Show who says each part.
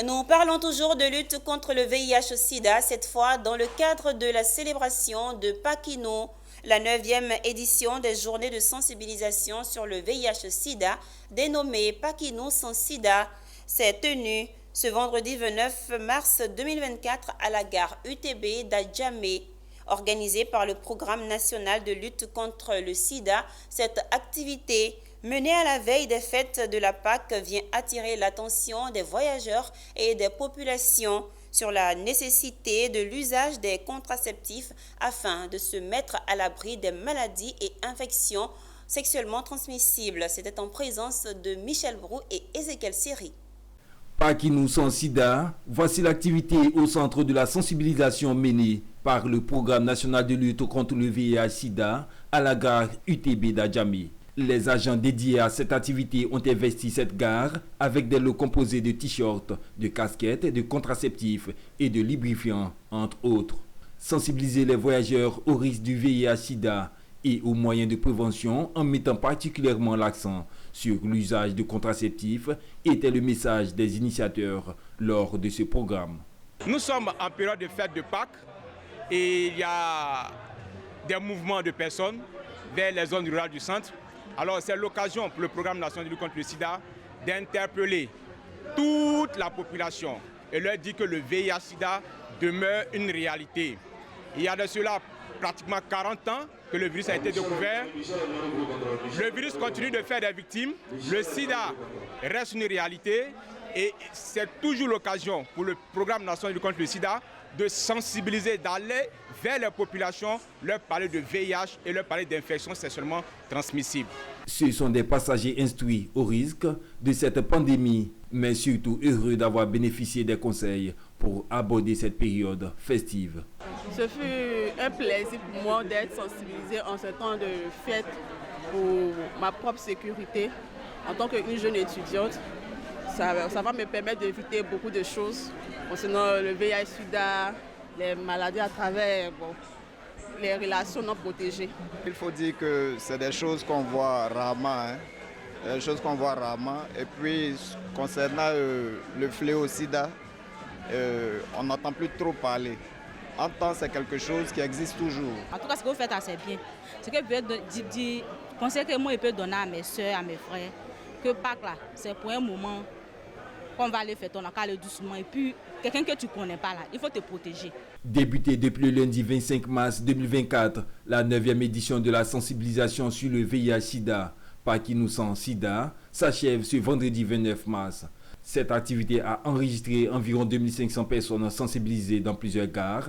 Speaker 1: Nous parlons toujours de lutte contre le VIH-Sida, cette fois dans le cadre de la célébration de Paquino, la 9e édition des journées de sensibilisation sur le VIH-Sida, dénommée Paquino sans Sida, s'est tenue ce vendredi 29 mars 2024 à la gare UTB d'Adjamé. Organisée par le Programme national de lutte contre le sida, cette activité menée à la veille des fêtes de la Pâque vient attirer l'attention des voyageurs et des populations sur la nécessité de l'usage des contraceptifs afin de se mettre à l'abri des maladies et infections sexuellement transmissibles. C'était en présence de Michel Brou et Ezekiel Siri.
Speaker 2: Paquino sans sida, voici l'activité au centre de la sensibilisation menée par le Programme national de lutte contre le VIH-Sida à la gare UTB d'Adjamé. Les agents dédiés à cette activité ont investi cette gare avec des lots composés de t-shirts, de casquettes, de contraceptifs et de lubrifiants, entre autres. Sensibiliser les voyageurs au risque du VIH-Sida et aux moyens de prévention en mettant particulièrement l'accent sur l'usage de contraceptifs était le message des initiateurs lors de ce programme.
Speaker 3: Nous sommes en période de fête de Pâques et il y a des mouvements de personnes vers les zones rurales du centre. Alors c'est l'occasion pour le Programme national de lutte contre le sida d'interpeller toute la population et leur dire que le VIH-Sida demeure une réalité. Il y a de cela pratiquement 40 ans que le virus a été découvert. Le virus continue de faire des victimes. Le sida reste une réalité et c'est toujours l'occasion pour le Programme national de lutte contre le sida de sensibiliser, d'aller vers les populations, leur parler de VIH et leur parler d'infections sexuellement transmissibles.
Speaker 2: Ce sont des passagers instruits au risque de cette pandémie, mais surtout heureux d'avoir bénéficié des conseils pour aborder cette période festive.
Speaker 4: Ce fut un plaisir pour moi d'être sensibilisée en ce temps de fête pour ma propre sécurité. En tant qu'une jeune étudiante, ça va me permettre d'éviter beaucoup de choses concernant le VIH-Sida, les maladies à travers les relations non protégées.
Speaker 5: Il faut dire que c'est des choses qu'on voit rarement. Des choses qu'on voit rarement. Et puis, concernant le fléau sida, on n'entend plus trop parler. En temps, c'est quelque chose qui existe toujours.
Speaker 6: En tout cas, ce que vous faites, c'est bien. Ce que je peux dire, conseil que moi, je peux donner à mes soeurs, à mes frères, que Pâques, là, c'est pour un moment qu'on va aller faire, on va aller doucement. Et puis, quelqu'un que tu ne connais pas, là, il faut te protéger.
Speaker 2: Débutée depuis le lundi 25 mars 2024, la 9e édition de la sensibilisation sur le VIH-Sida, Paquino sans Sida, s'achève ce vendredi 29 mars. Cette activité a enregistré environ 2500 personnes sensibilisées dans plusieurs gares